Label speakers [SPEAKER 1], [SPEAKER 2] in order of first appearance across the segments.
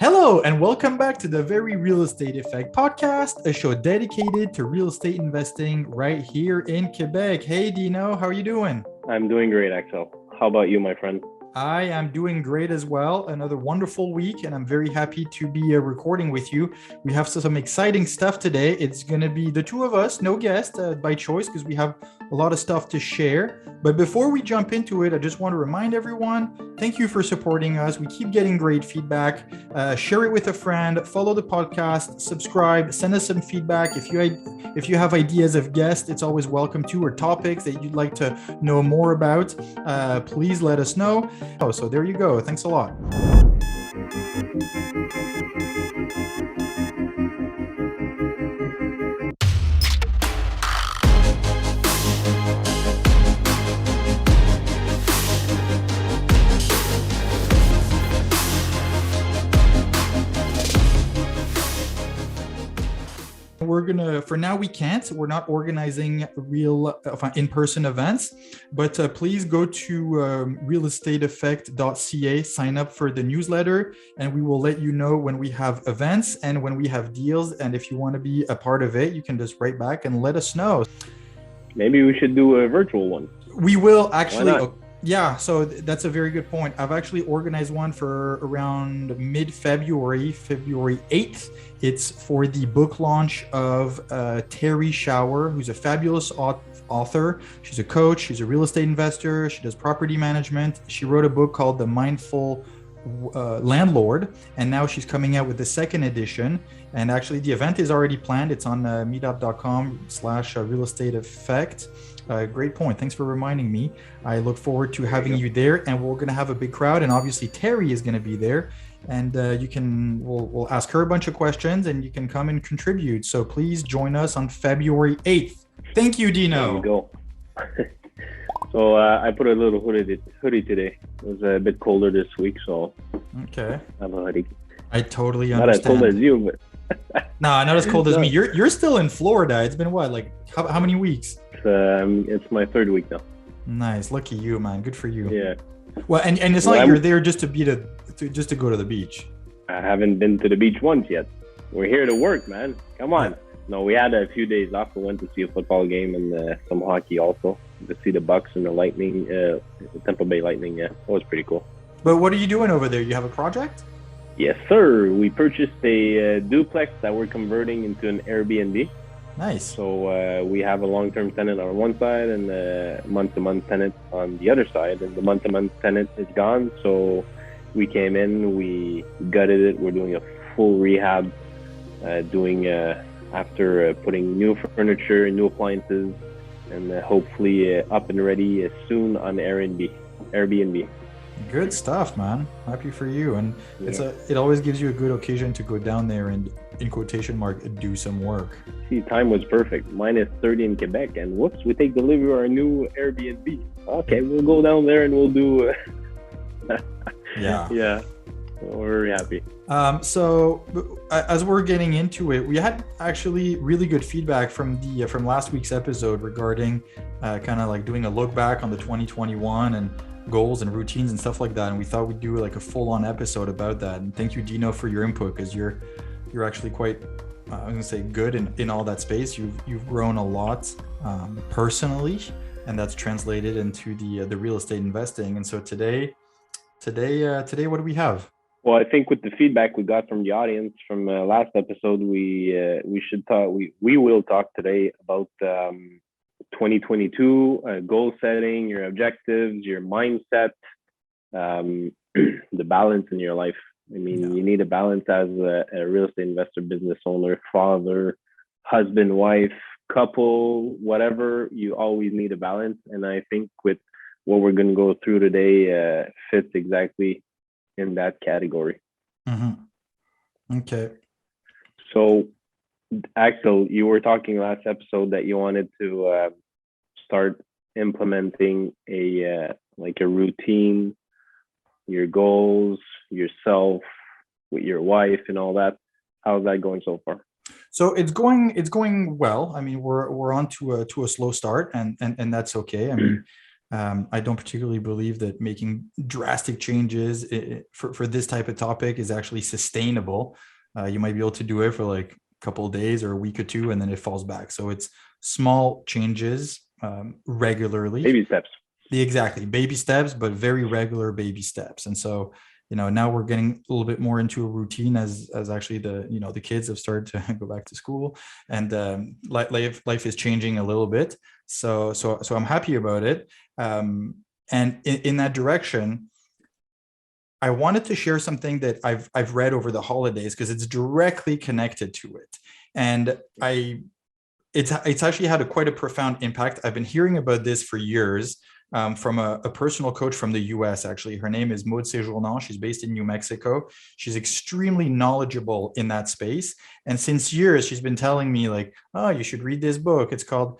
[SPEAKER 1] Hello, and welcome back to the Very Real Estate Effect podcast, a show dedicated to real estate investing right here in Quebec. Hey, Dino, how are you doing?
[SPEAKER 2] I'm doing great, Axel. How about you, my friend?
[SPEAKER 1] I am doing great as well. Another wonderful week, and I'm very happy to be recording with you. We have some exciting stuff today. It's going to be the two of us, no guest by choice, because we have a lot of stuff to share. But before we jump into it, I just want to remind everyone, thank you for supporting us. We keep getting great feedback. Share it with a friend, follow the podcast, subscribe, send us some feedback. If you have ideas of guests, it's always welcome to, or topics that you'd like to know more about, please let us know. Oh, so there you go. Thanks a lot. For now, we're not organizing real in-person events, but please go to realestateeffect.ca, sign up for the newsletter, and we will let you know when we have events and when we have deals. And if you want to be a part of it, you can just write back and let us know.
[SPEAKER 2] Maybe we should do a virtual one.
[SPEAKER 1] We will actually. Yeah, so that's a very good point. I've actually organized one for around mid-February, February 8th. It's for the book launch of Terry Shower, who's a fabulous author. She's a coach, she's a real estate investor, she does property management. She wrote a book called The Mindful Landlord, and now she's coming out with the second edition. And actually the event is already planned. It's on meetup.com/real estate effect. Great point. Thanks for reminding me. I look forward to having you there, and we're going to have a big crowd. And obviously, Terry is going to be there, and we'll ask her a bunch of questions, and you can come and contribute. So please join us on February 8th. Thank you, Dino.
[SPEAKER 2] There you go. So I put a little hoodie today. It was a bit colder this week, so
[SPEAKER 1] okay.
[SPEAKER 2] I have a hoodie.
[SPEAKER 1] I totally understand.
[SPEAKER 2] Not as cold as you, but
[SPEAKER 1] no, not as cold as me. You're still in Florida. It's been what, like how many weeks?
[SPEAKER 2] It's my third week now.
[SPEAKER 1] Nice, lucky you, man. Good for you.
[SPEAKER 2] Yeah.
[SPEAKER 1] Well, and it's not like you're there just to go to the beach.
[SPEAKER 2] I haven't been to the beach once yet. We're here to work, man. Come on. No, we had a few days off. We went to see a football game and some hockey also, to see the Bucks and the Lightning, the Tampa Bay Lightning. Yeah, that was pretty cool.
[SPEAKER 1] But what are you doing over there? You have a project?
[SPEAKER 2] Yes, sir. We purchased a duplex that we're converting into an Airbnb.
[SPEAKER 1] Nice.
[SPEAKER 2] So we have a long-term tenant on one side and a month-to-month tenant on the other side. And the month-to-month tenant is gone. So we came in, we gutted it. We're doing a full rehab, after putting new furniture, new appliances, and hopefully up and ready soon on Airbnb.
[SPEAKER 1] Good stuff, man. Happy for you. And it always gives you a good occasion to go down there and, in quotation mark, do some work.
[SPEAKER 2] See, time was perfect. -30 in Quebec, and whoops, we take delivery of our new Airbnb. Okay, we'll go down there and we'll do. Yeah. We're very happy.
[SPEAKER 1] So as we're getting into it, we had actually really good feedback from last week's episode regarding kind of like doing a look back on the 2021 and goals and routines and stuff like that. And we thought we'd do like a full-on episode about that. And thank you, Dino, for your input, because you're actually quite I'm gonna say good in all that space. You've grown a lot personally, and that's translated into the real estate investing. And so today, what do we have?
[SPEAKER 2] Well, I think with the feedback we got from the audience from last episode, we should talk. We will talk today about 2022 goal setting, your objectives, your mindset, the balance in your life. I mean, You need a balance as a real estate investor, business owner, father, husband, wife, couple, whatever. You always need a balance, and I think with what we're going to go through today fits exactly in that category.
[SPEAKER 1] Mm-hmm. Okay.
[SPEAKER 2] So, Axel, you were talking last episode that you wanted to start implementing a routine, your goals, yourself, with your wife, and all that. How's that going so far?
[SPEAKER 1] So it's going well. I mean, we're on to a slow start, and that's okay. I mean, I don't particularly believe that making drastic changes for this type of topic is actually sustainable. You might be able to do it for like a couple of days or a week or two, and then it falls back. So it's small changes regularly.
[SPEAKER 2] Baby steps.
[SPEAKER 1] Exactly. Baby steps, but very regular baby steps. And so, now we're getting a little bit more into a routine as actually the kids have started to go back to school, and life is changing a little bit. So I'm happy about it. And in that direction, I wanted to share something that I've read over the holidays because it's directly connected to it. And it's actually had quite a profound impact. I've been hearing about this for years from a personal coach from the US, actually. Her name is Maud Séjournant. She's based in New Mexico. She's extremely knowledgeable in that space. And since years, she's been telling me like, oh, you should read this book. It's called,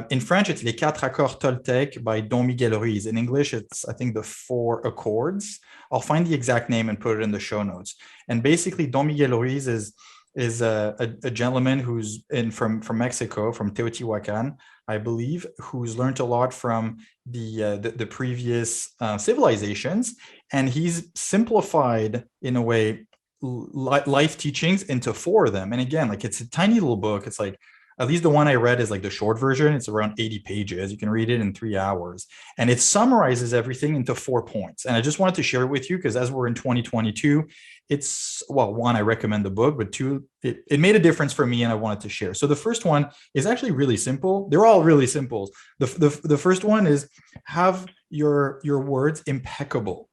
[SPEAKER 1] in French, it's Les Quatre Accords Toltec by Don Miguel Ruiz. In English, it's, I think, the Four Accords. I'll find the exact name and put it in the show notes. And basically, Don Miguel Ruiz is a gentleman who's from Mexico, from Teotihuacan, I believe, who's learned a lot from the previous civilizations, and he's simplified in a way life teachings into four of them. And again, like it's a tiny little book. It's like, at least the one I read is like the short version. It's around 80 pages. You can read it in 3 hours, and it summarizes everything into 4 points. And I just wanted to share it with you because as we're in 2022, it's, well, one, I recommend the book, but two, it made a difference for me and I wanted to share. So the first one is actually really simple. They're all really simple. The first one is have your words impeccable.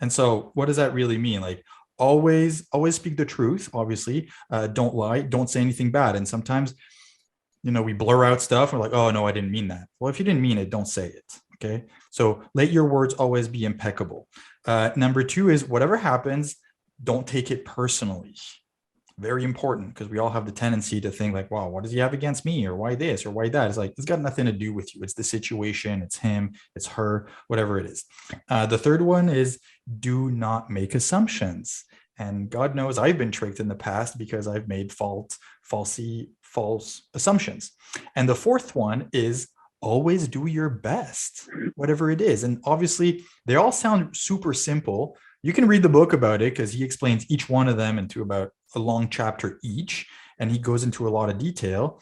[SPEAKER 1] And so what does that really mean? Like, always speak the truth, obviously. Don't lie, don't say anything bad. And sometimes, we blur out stuff. We're like, oh no, I didn't mean that. Well, if you didn't mean it, don't say it. Okay. So let your words always be impeccable. Number two is whatever happens, don't take it personally. Very important, because we all have the tendency to think like, wow, what does he have against me? Or why this or why that? It's like, it's got nothing to do with you. It's the situation, it's him, it's her, whatever it is. The third one is do not make assumptions. And God knows I've been tricked in the past because I've made false assumptions. And the fourth one is always do your best, whatever it is. And obviously they all sound super simple. You can read the book about it because he explains each one of them into about a long chapter each, and he goes into a lot of detail.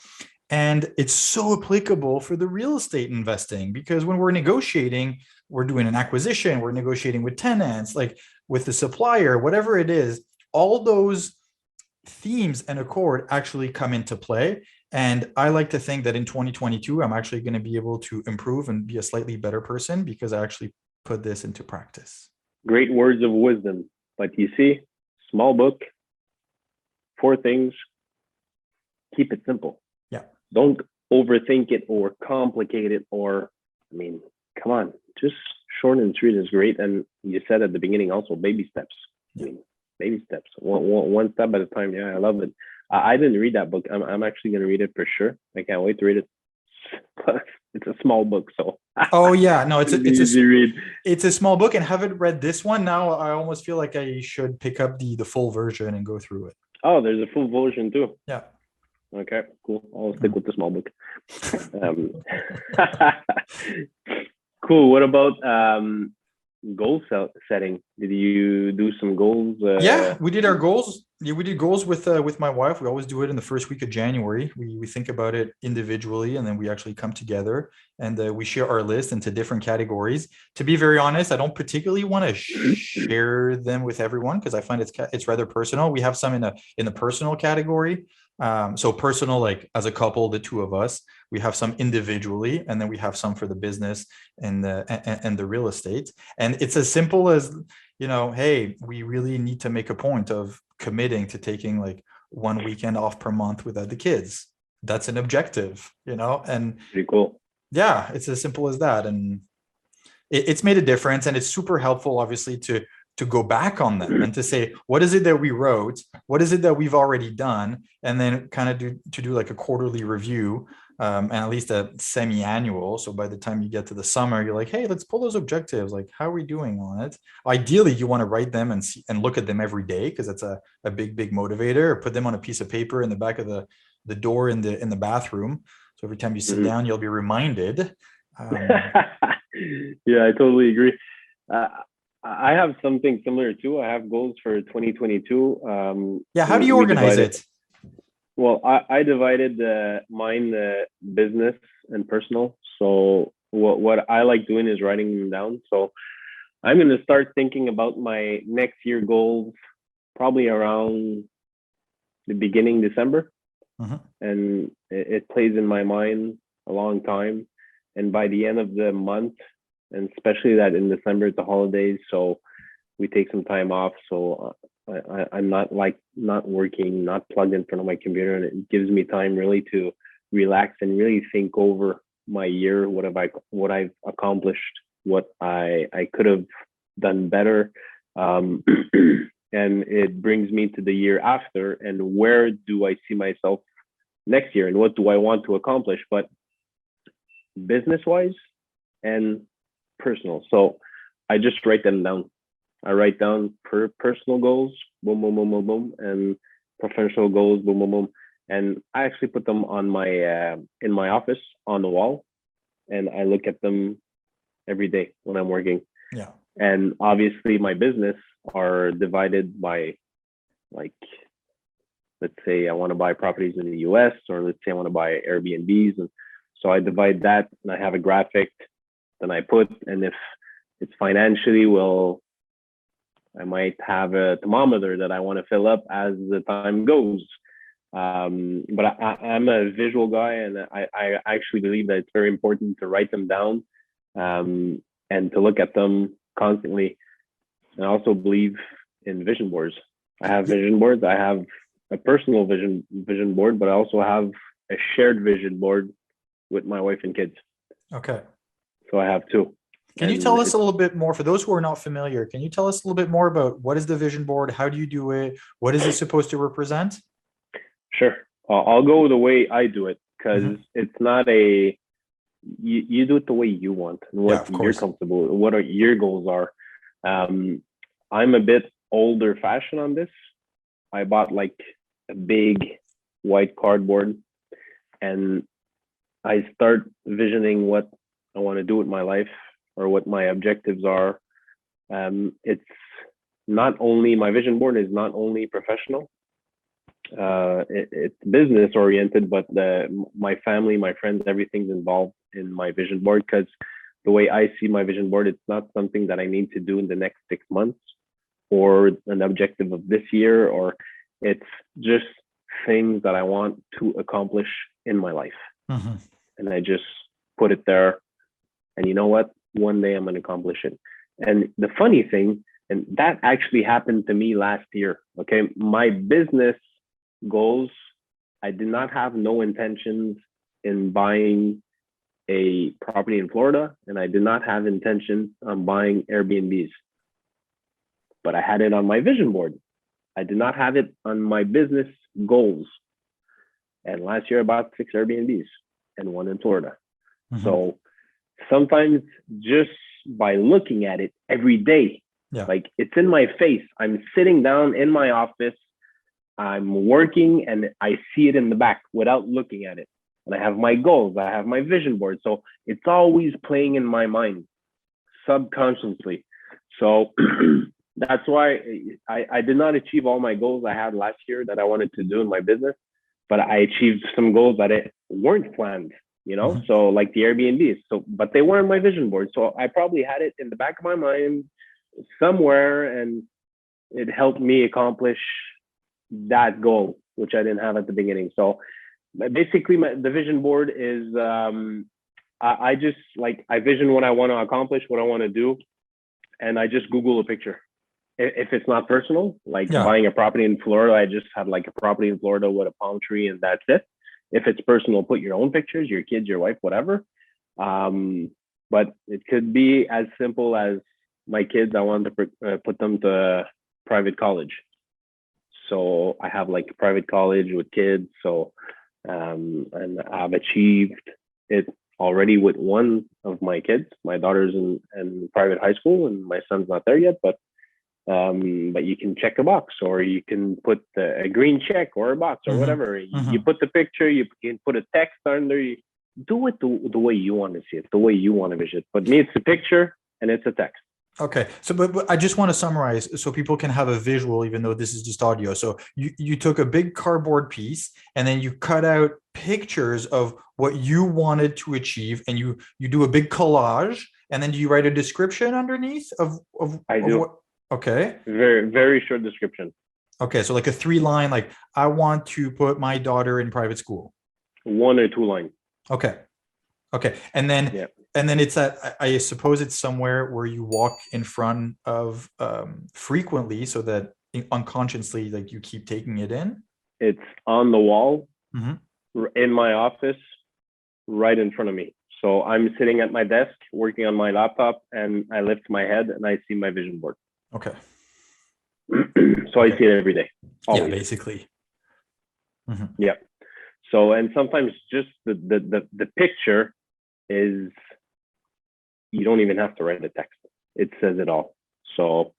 [SPEAKER 1] And it's so applicable for the real estate investing, because when we're negotiating, we're doing an acquisition, we're negotiating with tenants, like with the supplier, whatever it is, all those themes and accord actually come into play. And I like to think that in 2022, I'm actually going to be able to improve and be a slightly better person because I actually put this into practice.
[SPEAKER 2] Great words of wisdom. But you see, small book, 4 things, keep it simple.
[SPEAKER 1] Yeah.
[SPEAKER 2] Don't overthink it or complicate it, or, I mean, come on, just short and sweet is great. And you said at the beginning also, baby steps. I mean, baby steps, one step at a time. Yeah, I love it. I didn't read that book. I'm actually going to read it for sure. I can't wait to read it. It's a small book, so.
[SPEAKER 1] Oh yeah, no, it's
[SPEAKER 2] easy read.
[SPEAKER 1] It's a small book, and haven't read this one. Now I almost feel like I should pick up the full version and go through it.
[SPEAKER 2] Oh, there's a full version too.
[SPEAKER 1] Yeah.
[SPEAKER 2] Okay, cool. I'll stick with the small book. Cool. What about goal setting? Did you do some goals?
[SPEAKER 1] Yeah, we did our goals. Yeah, we did goals with my wife. We always do it in the first week of January. We think about it individually, and then we actually come together and we share our list into different categories. To be very honest, I don't particularly want to share them with everyone because I find it's rather personal. We have some in the personal category. So personal, like as a couple, the two of us. We have some individually, and then we have some for the business and the real estate. And it's as simple as, hey, we really need to make a point of committing to taking like 1 weekend off per month without the kids. That's an objective, and
[SPEAKER 2] pretty cool.
[SPEAKER 1] Yeah, it's as simple as that. And it's made a difference, and it's super helpful, obviously, to go back on them and to say, what is it that we wrote? What is it that we've already done? And then kind of do like a quarterly review, and at least a semi-annual. So by the time you get to the summer, you're like, hey, let's pull those objectives. Like, how are we doing on it? Ideally, you want to write them and see and look at them every day, because that's a big motivator. Or put them on a piece of paper in the back of the door in the bathroom. So every time you sit down, you'll be reminded.
[SPEAKER 2] Yeah, I totally agree. Uh, I have something similar too. I have goals for 2022.
[SPEAKER 1] Yeah, how do you
[SPEAKER 2] We
[SPEAKER 1] organize
[SPEAKER 2] divided.
[SPEAKER 1] it?
[SPEAKER 2] Well, I divided mine business and personal. So what I like doing is writing them down. So I'm going to start thinking about my next year goals probably around the beginning December,
[SPEAKER 1] Mhm.
[SPEAKER 2] and it plays in my mind a long time. And by the end of the month, and especially that in December it's the holidays, so we take some time off. So I'm not like not working, not plugged in front of my computer, and it gives me time really to relax and really think over my year. What I've accomplished, what I could have done better, um, and it brings me to the year after, and where do I see myself next year, and what do I want to accomplish, but business wise and personal. So I just write them down. I write down personal goals, boom, boom, boom, boom, boom, and professional goals, boom, boom, boom. And I actually put them on my in my office on the wall, and I look at them every day when I'm working.
[SPEAKER 1] Yeah.
[SPEAKER 2] And obviously, my business are divided by, like, let's say I want to buy properties in the US, or let's say I want to buy Airbnbs. And so I divide that, and I have a graphic, then I put, and if it's financially, well, I might have a thermometer that I want to fill up as the time goes. But I'm a visual guy, and I actually believe that it's very important to write them down, and to look at them constantly. And I also believe in vision boards. I have vision boards. I have a personal vision board, but I also have a shared vision board with my wife and kids.
[SPEAKER 1] Okay.
[SPEAKER 2] So I have two.
[SPEAKER 1] Can you tell us a little bit more, for those who are not familiar, can you tell us a little bit more about what is the vision board? How do you do it? What is it supposed to represent?
[SPEAKER 2] Sure. I'll go the way I do it, because it's not a, you do it the way you want and what you're comfortable with, what are your goals are. I'm a bit older fashioned on this. I bought like a big white cardboard, and I start visioning what I want to do with my life, or what my objectives are. It's not only, my vision board is not only professional, it's business oriented, but my family, my friends, everything's involved in my vision board, because the way I see my vision board, it's not something that I need to do in the next 6 months, or an objective of this year, or it's just things that I want to accomplish in my life. And I just put it there. And you know what? One day I'm going to accomplish it. And the funny thing, and that actually happened to me last year. Okay. My business goals, I did not have no intentions in buying a property in Florida, and I did not have intentions on buying Airbnbs, but I had it on my vision board. I did not have it on my business goals. And last year I bought 6 Airbnbs and 1 in Florida. So sometimes just by looking at it every day, like it's in my face. I'm sitting down in my office, I'm working, and I see it in the back without looking at it. And I have my goals, I have my vision board. So it's always playing in my mind subconsciously. So that's why I did not achieve all my goals I had last year that I wanted to do in my business, but I achieved some goals that weren't planned, So like the Airbnbs. So, but they weren't my vision board. So I probably had it in the back of my mind somewhere, and it helped me accomplish that goal, which I didn't have at the beginning. So basically the vision board is, I just I vision what I want to accomplish, what I want to do, and I just Google a picture. If it's not personal, like buying a property in Florida, I just have like a property in Florida with a palm tree, and that's it. If it's personal, put your own pictures, your kids, your wife, whatever. But it could be as simple as my kids, I want to put them to private college. So I have like a private college with kids. So, and I've achieved it already with one of my kids. My daughter's in private high school, and my son's not there yet, but you can check a box, or you can put a green check or a box or whatever. You put the picture, you can put a text under, do it the way you want to see it, the way you want to vision it. But me, it's a picture and it's a text.
[SPEAKER 1] Okay. So, but I just want to summarize so people can have a visual, even though this is just audio. So you took a big cardboard piece and then you cut out pictures of what you wanted to achieve, and you do a big collage, and then do you write a description underneath
[SPEAKER 2] I
[SPEAKER 1] of
[SPEAKER 2] do.
[SPEAKER 1] what? Okay.
[SPEAKER 2] Very, very short description.
[SPEAKER 1] Okay. So like a 3 line, like I want to put my daughter in private school.
[SPEAKER 2] 1 or 2 lines.
[SPEAKER 1] Okay. Okay. And then it's that I suppose it's somewhere where you walk in front of frequently, so that unconsciously, like, you keep taking it in.
[SPEAKER 2] It's on the wall
[SPEAKER 1] Mm-hmm.
[SPEAKER 2] in my office, right in front of me. So I'm sitting at my desk working on my laptop, and I lift my head and I see my vision board.
[SPEAKER 1] Okay.
[SPEAKER 2] So I see it every day.
[SPEAKER 1] Always. Yeah, basically.
[SPEAKER 2] Mm-hmm. Yeah. So, and sometimes just the picture is, you don't even have to write the text. It says it all. So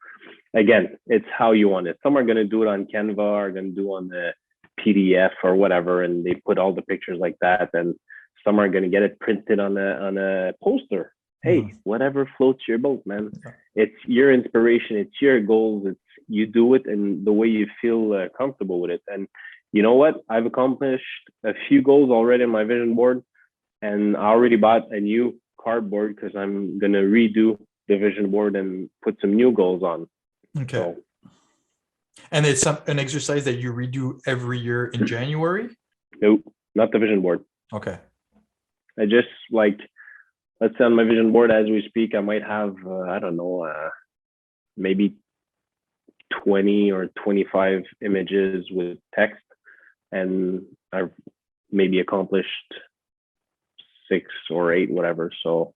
[SPEAKER 2] again, it's how you want it. Some are going to do it on Canva, or going to do on the PDF or whatever, and they put all the pictures like that. And some are going to get it printed on a poster. Hey, whatever floats your boat, man. It's your inspiration. It's your goals. It's, you do it and the way you feel comfortable with it. And you know what? I've accomplished a few goals already on my vision board, and I already bought a new cardboard because I'm going to redo the vision board and put some new goals on.
[SPEAKER 1] Okay. So, and it's an exercise that you redo every year in January?
[SPEAKER 2] Nope, not the vision board.
[SPEAKER 1] Okay.
[SPEAKER 2] I just, like, let's say on my vision board as we speak, I might have, I don't know, maybe 20 or 25 images with text, and I've maybe accomplished 6 or 8, whatever. So,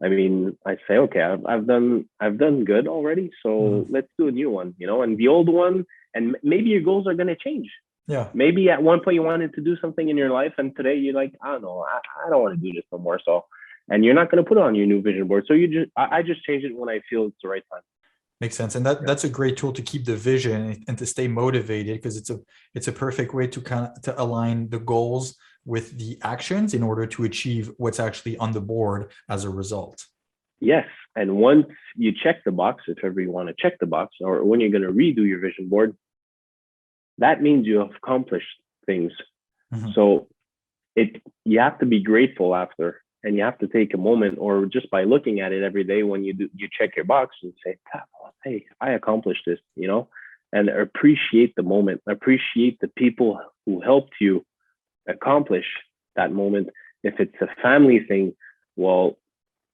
[SPEAKER 2] I mean, I say, okay, I've done good already. So let's do a new one, you know, and the old one, and maybe your goals are going to change.
[SPEAKER 1] Yeah.
[SPEAKER 2] Maybe at one point you wanted to do something in your life, and today you're like, I don't know, I don't want to do this no more. So, and you're not going to put it on your new vision board. So I just change it when I feel it's the right time.
[SPEAKER 1] Makes sense. And that's a great tool to keep the vision and to stay motivated, because it's a perfect way to align the goals with the actions in order to achieve what's actually on the board as a result.
[SPEAKER 2] Yes. And once you check the box, if ever you want to check the box, or when you're going to redo your vision board, that means you have accomplished things. Mm-hmm. So you have to be grateful after, and you have to take a moment, or just by looking at it every day when you check your box and say, hey, I accomplished this, you know, and appreciate the moment, appreciate the people who helped you accomplish that moment. If it's a family thing, well,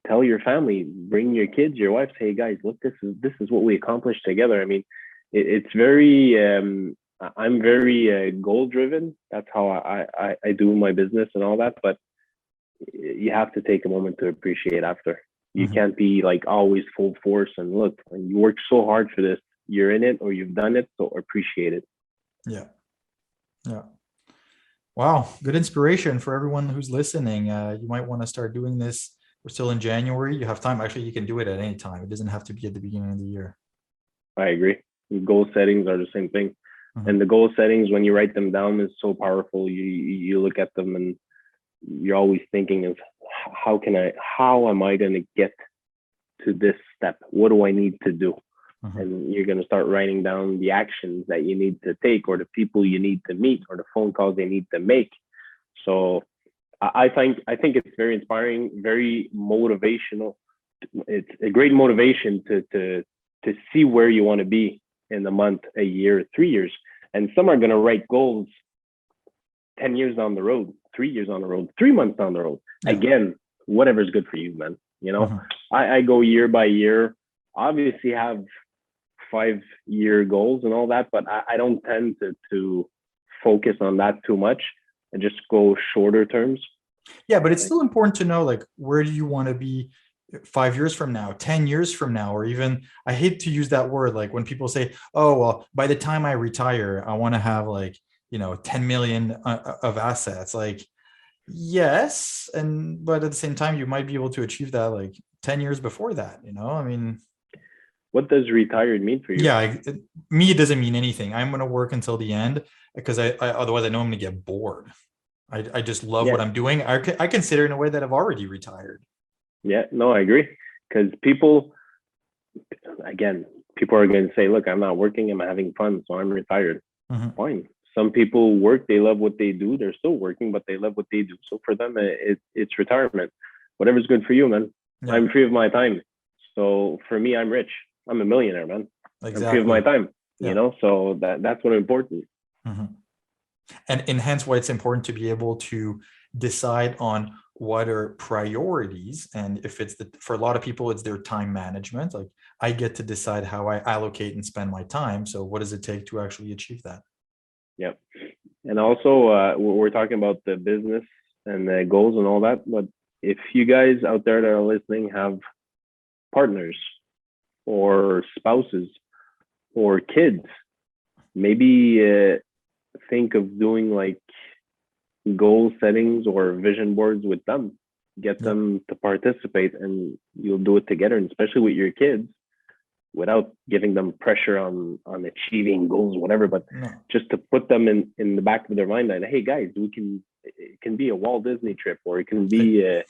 [SPEAKER 2] tell your family, bring your kids, your wife, say, hey guys, look, this is what we accomplished together. I mean, it's very, I'm very goal driven. That's how I do my business and all that. But you have to take a moment to appreciate after. You can't be like always full force and look, when you work so hard for this, you're in it or you've done it, so appreciate it.
[SPEAKER 1] Yeah. Yeah. Wow. Good inspiration for everyone who's listening. You might want to start doing this. We're still in January. You have time. Actually, you can do it at any time. It doesn't have to be at the beginning of the year.
[SPEAKER 2] I agree. Goal settings are the same thing. And the goal settings, when you write them down, is so powerful. You look at them and you're always thinking of how am I going to get to this step? What do I need to do? And you're going to start writing down the actions that you need to take, or the people you need to meet, or the phone calls they need to make. So I think it's very inspiring, very motivational. It's a great motivation to see where you want to be in a month, a year, 3 years. And some are going to write goals 10 years down the road, 3 years on the road, 3 months down the road. Yeah. Again, whatever's good for you, man. You know, I go year by year, obviously have 5-year goals and all that, but I don't tend to focus on that too much and just go shorter terms.
[SPEAKER 1] Yeah, but it's still important to know, like, where do you want to be 5 years from now, 10 years from now, or even, I hate to use that word, like when people say, oh, well, by the time I retire, I want to have, like, 10 million of assets. Like, yes. But at the same time, you might be able to achieve that like 10 years before that, I mean,
[SPEAKER 2] what does retired mean for you?
[SPEAKER 1] Yeah, me, it doesn't mean anything. I'm going to work until the end, because I otherwise I know I'm going to get bored. I just love what I'm doing. I consider in a way that I've already retired.
[SPEAKER 2] Yeah, no, I agree. Because people, again, people are going to say, look, I'm not working, I'm having fun, so I'm retired. Fine. Some people work, they love what they do, they're still working, but they love what they do. So for them, it's retirement. Whatever's good for you, man. Yeah. I'm free of my time. So for me, I'm rich. I'm a millionaire, man. Exactly. I'm free of my time, you know? So that's what important.
[SPEAKER 1] And hence why it's important to be able to decide on what are priorities. And if it's for a lot of people, it's their time management. Like I get to decide how I allocate and spend my time. So what does it take to actually achieve that?
[SPEAKER 2] Yep. And also, we're talking about the business and the goals and all that. But if you guys out there that are listening have partners or spouses or kids, maybe think of doing like goal settings or vision boards with them. Get them to participate, and you'll do it together. And especially with your kids, without giving them pressure on achieving goals, whatever, but just to put them in the back of their mind that, hey guys, it can be a Walt Disney trip, or it can be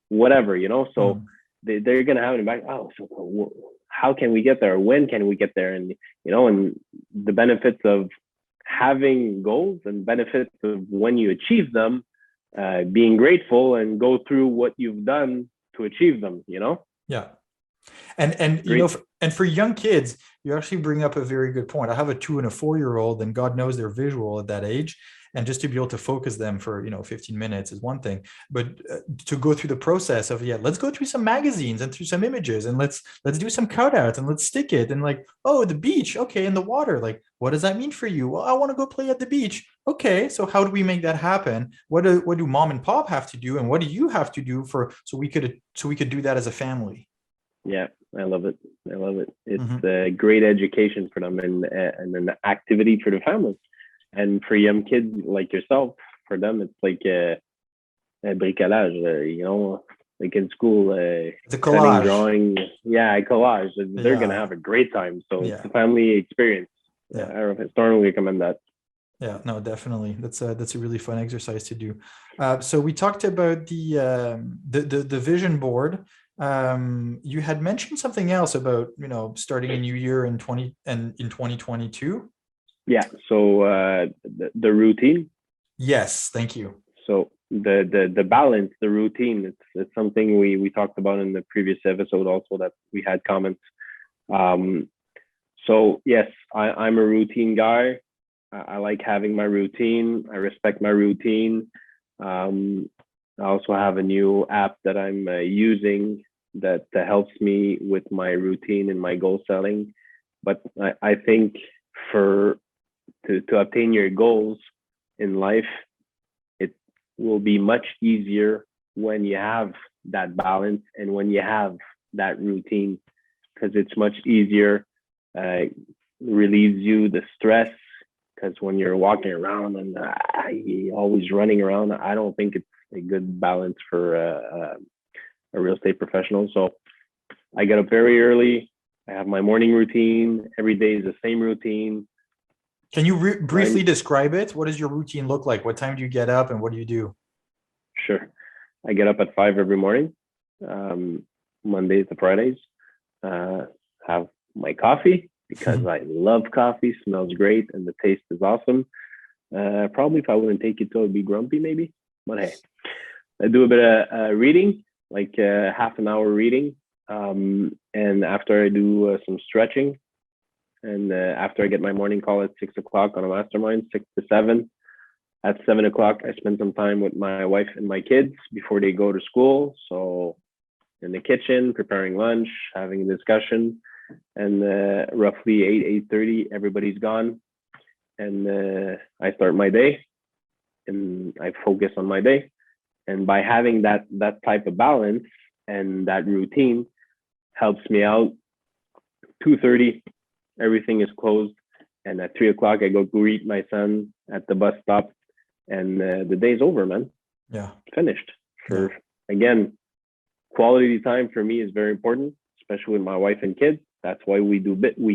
[SPEAKER 2] whatever, you know. So they're gonna have it in the back. Oh, so how can we get there? When can we get there? And you know, and the benefits of having goals and benefits of when you achieve them, being grateful and go through what you've done to achieve them, you know?
[SPEAKER 1] Yeah. And you know, and for young kids, you actually bring up a very good point. I have a 2 and a 4-year-old, and God knows they're visual at that age. And just to be able to focus them for 15 minutes is one thing, but to go through the process of let's go through some magazines and through some images, and let's do some cutouts and let's stick it, and like, oh, the beach, okay, in the water, like what does that mean for you? Well, I want to go play at the beach. Okay, so how do we make that happen? What do mom and pop have to do, and what do you have to do so we could do that as a family?
[SPEAKER 2] Yeah, I love it. I love it. It's a great education for them and an activity for the family. And for young kids like yourself, for them, it's like a bricolage, you know, like in school,
[SPEAKER 1] the collage.
[SPEAKER 2] Drawing. Yeah, collage. They're going to have a great time. So it's a family experience. Yeah. I strongly recommend that.
[SPEAKER 1] Yeah, no, definitely. That's a really fun exercise to do. So we talked about the vision board. You had mentioned something else about starting a new year in 2022.
[SPEAKER 2] Yeah. So the routine.
[SPEAKER 1] Yes, thank you.
[SPEAKER 2] So the balance, the routine. It's something we talked about in the previous episode also, that we had comments. So yes, I'm a routine guy. I like having my routine. I respect my routine. I also have a new app that I'm using that helps me with my routine and my goal setting. But I think to obtain your goals in life, it will be much easier when you have that balance and when you have that routine, because it's much easier, relieves you the stress. Because when you're walking around and you're always running around, I don't think it's a good balance for a real estate professional. So I get up very early. I have my morning routine. Every day is the same routine.
[SPEAKER 1] Can you briefly describe it? What does your routine look like? What time do you get up and what do you do?
[SPEAKER 2] Sure. I get up at 5 every morning, Mondays to Fridays. Have my coffee, because I love coffee. Smells great and the taste is awesome. Probably if I wouldn't take it, I'd be grumpy maybe. But hey, I do a bit of reading, like half an hour reading. And after I do some stretching, and after I get my morning call at 6 o'clock on a mastermind, 6 to 7. At 7 o'clock, I spend some time with my wife and my kids before they go to school. So in the kitchen, preparing lunch, having a discussion. And roughly 8:30, everybody's gone, and I start my day, and I focus on my day. And by having that type of balance and that routine, helps me out. 2:30, everything is closed, and at 3 o'clock, I go greet my son at the bus stop, and the day's over, man.
[SPEAKER 1] Yeah,
[SPEAKER 2] finished. Again, quality time for me is very important, especially with my wife and kids. That's why we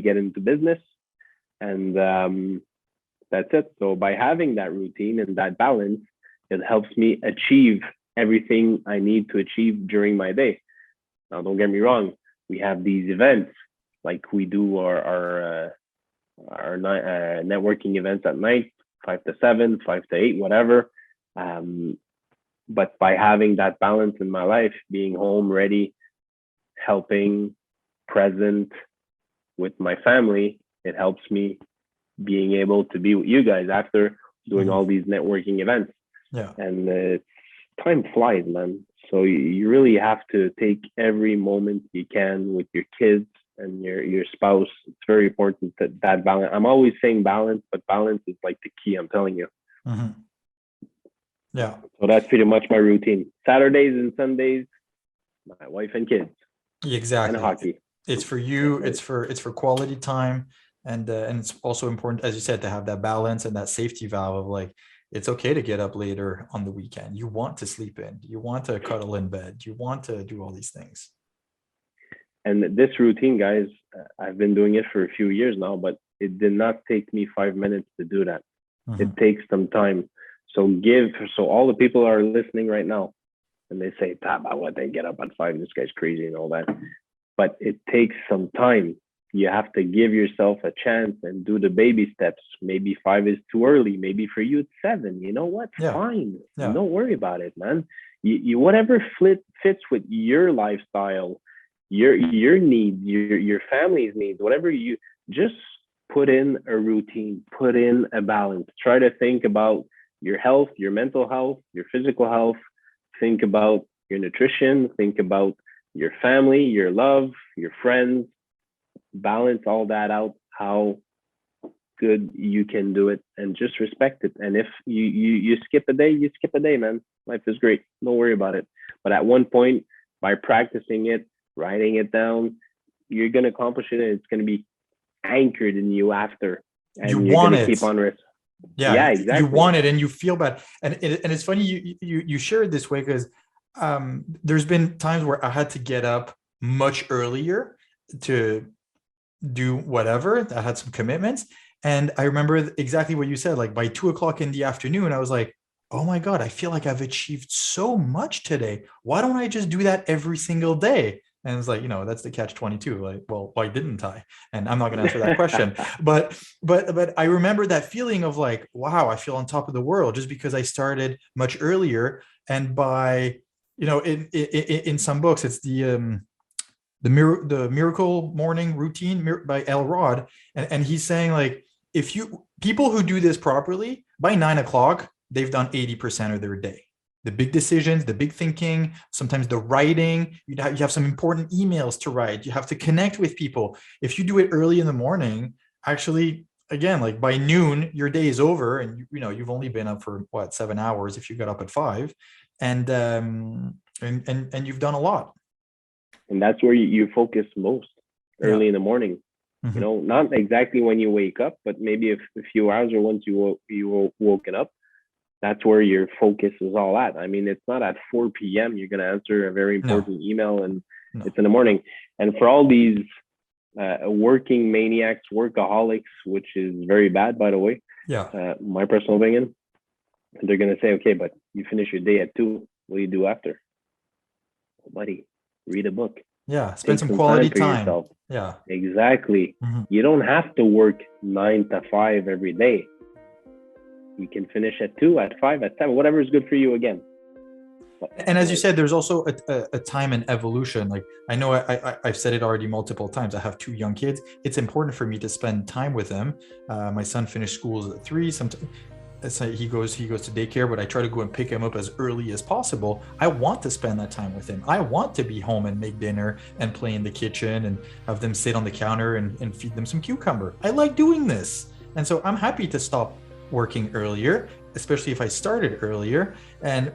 [SPEAKER 2] get into business, and that's it. So by having that routine and that balance, It helps me achieve everything I need to achieve during my day. Now, don't get me wrong. We have these events, like we do our networking events at night, 5 to 7, 5 to 8, whatever. But by having that balance in my life, being home, ready, helping, present with my family, it helps me being able to be with you guys after doing all these networking events.
[SPEAKER 1] Yeah.
[SPEAKER 2] And time flies, man. So you really have to take every moment you can with your kids and your spouse. It's very important that balance. I'm always saying balance, but balance is like the key, I'm telling you.
[SPEAKER 1] Mm-hmm. Yeah.
[SPEAKER 2] So that's pretty much my routine. Saturdays and Sundays, my wife and kids.
[SPEAKER 1] Exactly.
[SPEAKER 2] And hockey.
[SPEAKER 1] It's for you. It's for quality time, and it's also important, as you said, to have that balance and that safety valve of like, it's okay to get up later on the weekend. You want to sleep in. You want to cuddle in bed. You want to do all these things.
[SPEAKER 2] And this routine, guys, I've been doing it for a few years now, but it did not take me 5 minutes to do that. Mm-hmm. It takes some time. So all the people are listening right now, and they say, what, they get up at 5, this guy's crazy and all that. But it takes some time. You have to give yourself a chance and do the baby steps. Maybe 5 is too early. Maybe for you it's 7. You know what? Yeah. Fine. Yeah. Don't worry about it, man. You whatever fits with your lifestyle, your needs, your family's needs, whatever you just put in a routine, put in a balance. Try to think about your health, your mental health, your physical health. Think about your nutrition. Think about your family, your love, your friends. Balance all that out, how good you can do it, and just respect it. And if you skip a day, you skip a day, man. Life is great. Don't worry about it. But at one point, by practicing it, writing it down, you're going to accomplish it, and it's going to be anchored in you after. And
[SPEAKER 1] you're going to
[SPEAKER 2] keep on risk.
[SPEAKER 1] Yeah, exactly. You want it, and you feel bad. And it's funny you share it this way, because there's been times where I had to get up much earlier to do whatever. I had some commitments, and I remember exactly what you said. Like by 2:00 in the afternoon, I was like, oh my God, I feel like I've achieved so much today. Why don't I just do that every single day? And it's like, that's the catch-22. Like, well, why didn't I? And I'm not going to answer that question. But I remember that feeling of like, wow, I feel on top of the world just because I started much earlier. And by, in some books, it's the Miracle Morning Routine by L. Rod. And he's saying like, people who do this properly, by 9:00, they've done 80% of their day. The big decisions, the big thinking, sometimes the writing, you have some important emails to write. You have to connect with people. If you do it early in the morning, actually, again, like by noon, your day is over, and you've only been up for 7 hours if you got up at 5, and you've done a lot.
[SPEAKER 2] And that's where you focus most, early in the morning. Mm-hmm. Not exactly when you wake up, but maybe a few hours or once you woken up. That's where your focus is all at. I mean, it's not at 4 p.m. You're going to answer a very important email, and it's in the morning. And for all these working maniacs, workaholics, which is very bad, by the way, my personal opinion, they're going to say, okay, but you finish your day at 2. What do you do after? Oh, buddy, read a book.
[SPEAKER 1] Yeah, spend some quality time.
[SPEAKER 2] Yourself.
[SPEAKER 1] Yeah,
[SPEAKER 2] exactly. Mm-hmm. You don't have to work 9 to 5 every day. You can finish at 2, at 5, at 7, whatever is good for you again.
[SPEAKER 1] And as you said, there's also a time in evolution. Like I know I've said it already multiple times. I have 2 young kids. It's important for me to spend time with them. My son finished school at 3. Sometimes he goes to daycare, but I try to go and pick him up as early as possible. I want to spend that time with him. I want to be home and make dinner and play in the kitchen and have them sit on the counter and feed them some cucumber. I like doing this. And so I'm happy to stop working earlier, especially if I started earlier. And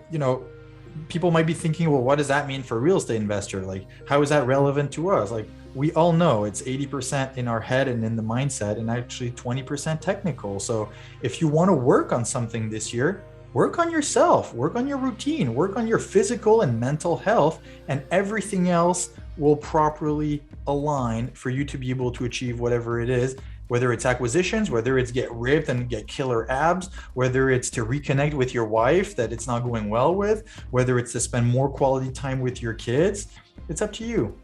[SPEAKER 1] people might be thinking, well, what does that mean for a real estate investor? Like, how is that relevant to us? Like, we all know it's 80% in our head and in the mindset, and actually 20% technical. So if you want to work on something this year, work on yourself, work on your routine, work on your physical and mental health, and everything else will properly align for you to be able to achieve whatever it is. whether it's acquisitions, whether it's get ripped and get killer abs, whether it's to reconnect with your wife that it's not going well with, whether it's to spend more quality time with your kids. It's up to you.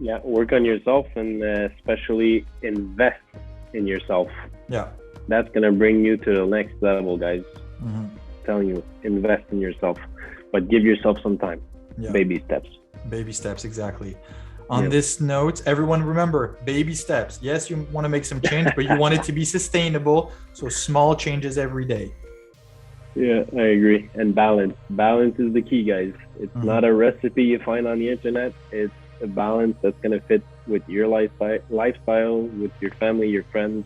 [SPEAKER 2] Yeah, work on yourself, and especially invest in yourself.
[SPEAKER 1] Yeah.
[SPEAKER 2] That's going to bring you to the next level, guys. I'm telling you, invest in yourself, but give yourself some time. Yeah. Baby steps.
[SPEAKER 1] Baby steps, exactly. On this note, everyone remember, baby steps. Yes, you want to make some change, but you want it to be sustainable. So small changes every day.
[SPEAKER 2] Yeah, I agree. And balance. Balance is the key, guys. It's not a recipe you find on the internet. It's a balance that's going to fit with your lifestyle, with your family, your friends.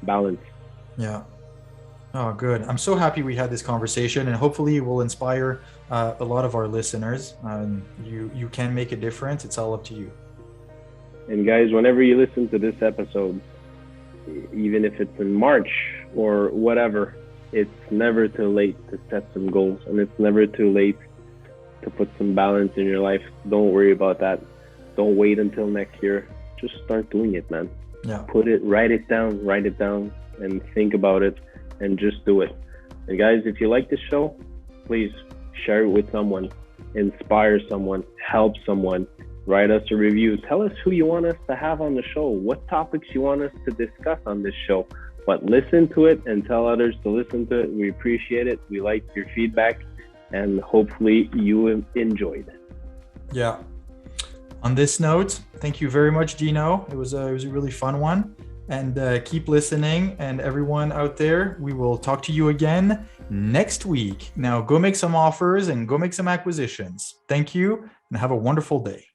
[SPEAKER 2] Balance.
[SPEAKER 1] Yeah. Oh, good. I'm so happy we had this conversation, and hopefully it will inspire a lot of our listeners. You can make a difference. It's all up to you.
[SPEAKER 2] And guys, whenever you listen to this episode, even if it's in March or whatever, it's never too late to set some goals, and it's never too late to put some balance in your life. Don't worry about that. Don't wait until next year. Just start doing it, man.
[SPEAKER 1] Yeah.
[SPEAKER 2] Write it down and think about it and just do it. And guys, if you like this show, please share it with someone, inspire someone, help someone, write us a review. Tell us who you want us to have on the show, what topics you want us to discuss on this show. But listen to it and tell others to listen to it. We appreciate it. We like your feedback, and hopefully you enjoyed it.
[SPEAKER 1] Yeah. On this note, thank you very much, Dino. It was a really fun one. And keep listening. And everyone out there, we will talk to you again next week. Now go make some offers and go make some acquisitions. Thank you and have a wonderful day.